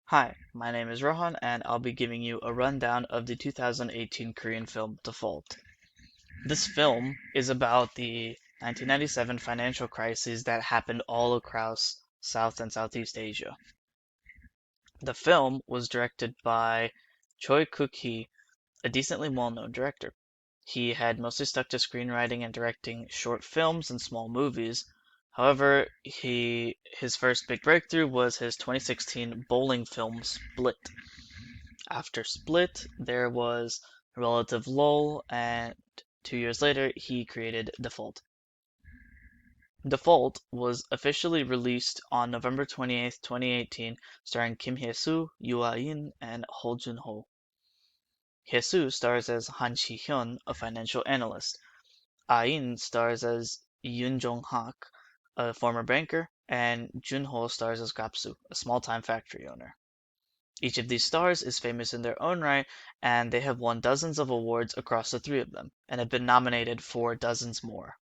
Hi, my name is Rohan, and I'll be giving you a rundown of the 2018 Korean film Default. This film is about the 1997 financial crisis that happened all across South and Southeast Asia. The film was directed by Choi Kook-hee, a decently well-known director. He had mostly stuck to screenwriting and directing short films and small movies. However, his first big breakthrough was his 2016 bowling film Split. After Split, there was a relative lull, and 2 years later, he created Default. Default was officially released on November 28th, 2018, starring Kim Hye-soo, Yoo Ah-in, and Ho Jun-ho. Hye-soo stars as Han Shi-hyun, a financial analyst. Ah-in stars as Jung Hak, a former banker, and Jun-ho stars as Gapsu, a small-time factory owner. Each of these stars is famous in their own right, and they have won dozens of awards across the three of them, and have been nominated for dozens more.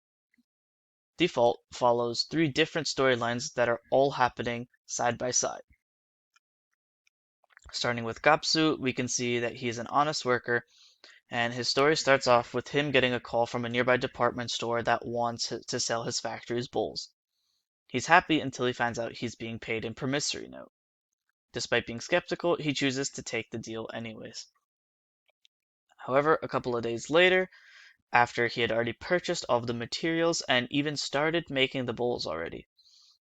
Default follows three different storylines that are all happening side by side. Starting with Gapsu, we can see that he is an honest worker, and his story starts off with him getting a call from a nearby department store that wants to sell his factory's bowls. He's happy until he finds out he's being paid in promissory note. Despite being skeptical, he chooses to take the deal anyways. However, a couple of days later, after he had already purchased all of the materials and even started making the bowls already,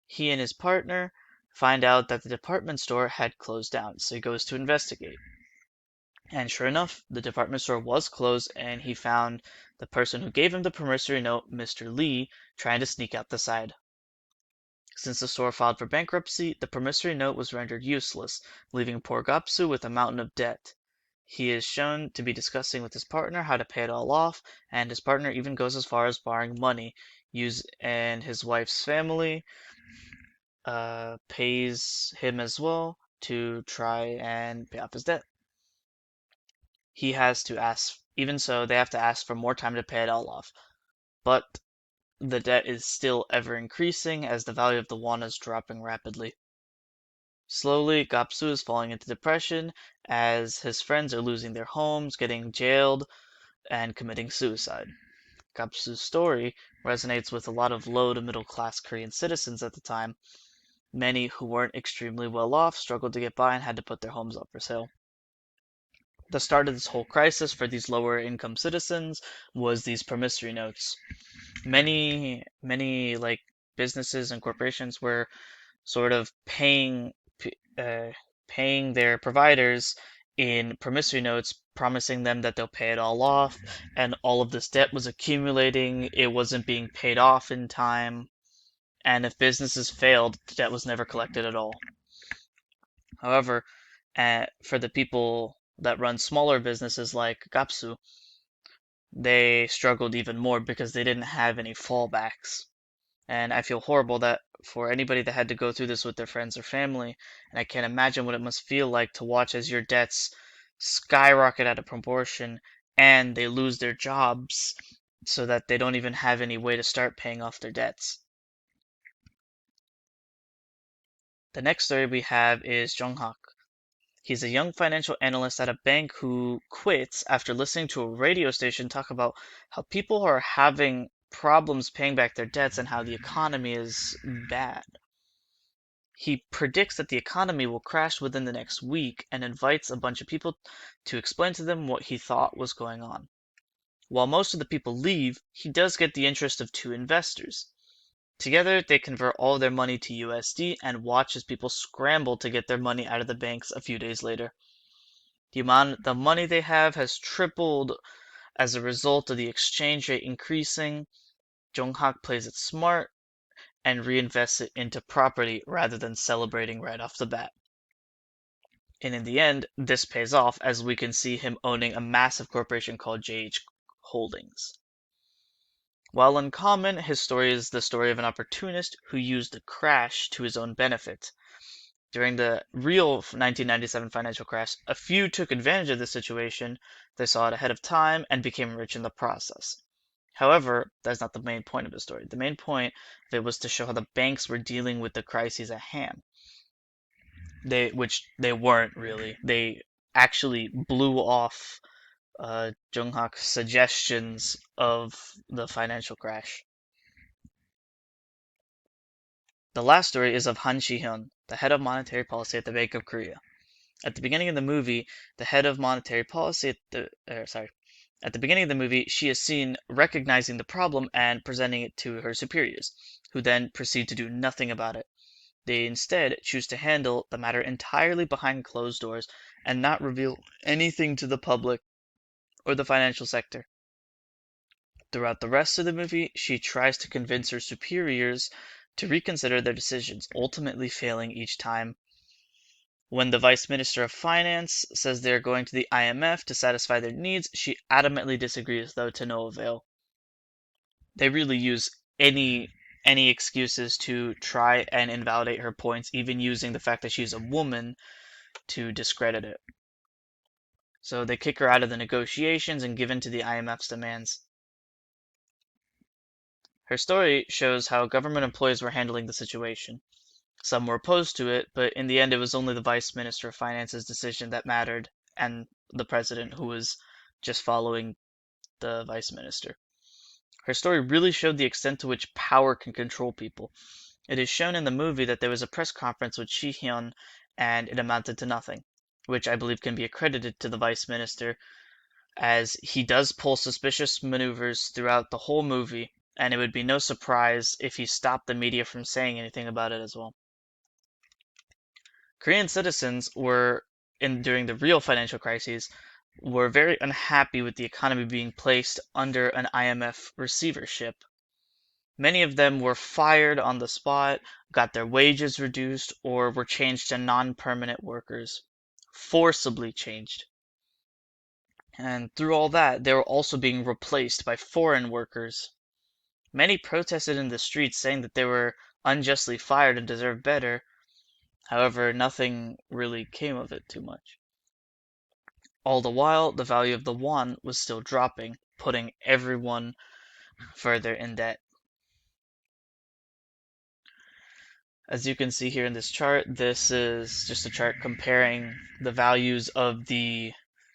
he and his partner find out that the department store had closed down, so he goes to investigate. And sure enough, the department store was closed, and he found the person who gave him the promissory note, Mr. Lee, trying to sneak out the side. Since the store filed for bankruptcy, the promissory note was rendered useless, leaving poor Gapsu with a mountain of debt. He is shown to be discussing with his partner how to pay it all off, and his partner even goes as far as borrowing money, and his wife's family pays him as well to try and pay off his debt. He has to ask, even so, they have to ask for more time to pay it all off. But the debt is still ever increasing as the value of the won is dropping rapidly. Slowly, Gapsu is falling into depression as his friends are losing their homes, getting jailed, and committing suicide. Gapsu's story resonates with a lot of low to middle class Korean citizens at the time. Many who weren't extremely well off struggled to get by and had to put their homes up for sale. The start of this whole crisis for these lower income citizens was these promissory notes. Many like businesses and corporations were sort of uh, paying their providers in promissory notes, promising them that they'll pay it all off, and all of this debt was accumulating. It wasn't being paid off in time, and if businesses failed, the debt was never collected at all. However, for the people that run smaller businesses like Gapsu, they struggled even more because they didn't have any fallbacks. And I feel horrible that for anybody that had to go through this with their friends or family, and I can't imagine what it must feel like to watch as your debts skyrocket out of proportion and they lose their jobs so that they don't even have any way to start paying off their debts. The next story we have is Jung Hak. He's a young financial analyst at a bank who quits after listening to a radio station talk about how people are having problems paying back their debts and how the economy is bad. He predicts that the economy will crash within the next week and invites a bunch of people to explain to them what he thought was going on. While most of the people leave, he does get the interest of two investors. Together, they convert all their money to USD and watch as people scramble to get their money out of the banks a few days later. The money they have has tripled as a result of the exchange rate increasing. Jung Hak plays it smart and reinvests it into property rather than celebrating right off the bat. And in the end, this pays off as we can see him owning a massive corporation called JH Holdings. While uncommon, his story is the story of an opportunist who used the crash to his own benefit. During the real 1997 financial crash, a few took advantage of the situation, they saw it ahead of time, and became rich in the process. However, that's not the main point of the story. The main point of it was to show how the banks were dealing with the crises at hand. which they weren't really. They actually blew off Jung Hak's suggestions of the financial crash. The last story is of Han Shi-hyun, the head of monetary policy at the Bank of Korea. At the beginning of the movie, the head of monetary policy at the beginning of the movie, she is seen recognizing the problem and presenting it to her superiors, who then proceed to do nothing about it. They instead choose to handle the matter entirely behind closed doors and not reveal anything to the public or the financial sector. Throughout the rest of the movie, she tries to convince her superiors to reconsider their decisions, ultimately failing each time. When the Vice Minister of Finance says they're going to the IMF to satisfy their needs, she adamantly disagrees, though to no avail. They really use any excuses to try and invalidate her points, even using the fact that she's a woman to discredit it. So they kick her out of the negotiations and give in to the IMF's demands. Her story shows how government employees were handling the situation. Some were opposed to it, but in the end it was only the Vice Minister of Finance's decision that mattered, and the President, who was just following the Vice Minister. Her story really showed the extent to which power can control people. It is shown in the movie that there was a press conference with Shi-hyun and it amounted to nothing, which I believe can be accredited to the Vice Minister, as he does pull suspicious maneuvers throughout the whole movie, and it would be no surprise if he stopped the media from saying anything about it as well. Korean citizens during the real financial crises, were very unhappy with the economy being placed under an IMF receivership. Many of them were fired on the spot, got their wages reduced, or were changed to non-permanent workers. Forcibly changed. And through all that, they were also being replaced by foreign workers. Many protested in the streets saying that they were unjustly fired and deserved better. However, nothing really came of it too much. All the while, the value of the won was still dropping, putting everyone further in debt. As you can see here in this chart, this is just a chart comparing the values of the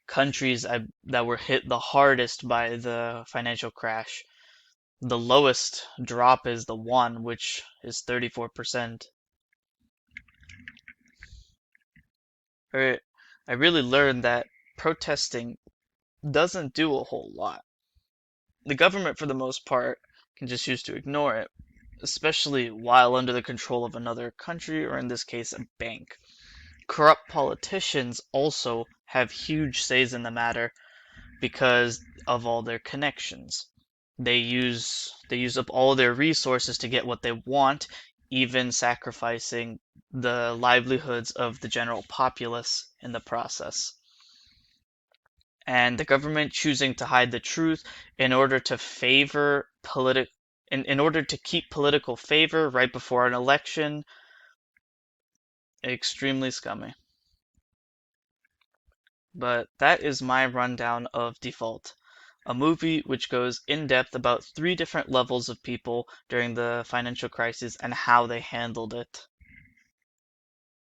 countries that were hit the hardest by the financial crash. The lowest drop is the won, which is 34%. I really learned that protesting doesn't do a whole lot. The government, for the most part, can just choose to ignore it, especially while under the control of another country, or in this case, a bank. Corrupt politicians also have huge says in the matter because of all their connections. They use up all their resources to get what they want, even sacrificing the livelihoods of the general populace in the process. And the government choosing to hide the truth in order to in order to keep political favor right before an election, extremely scummy. But that is my rundown of Default, a movie which goes in depth about 3 different levels of people during the financial crisis and how they handled it.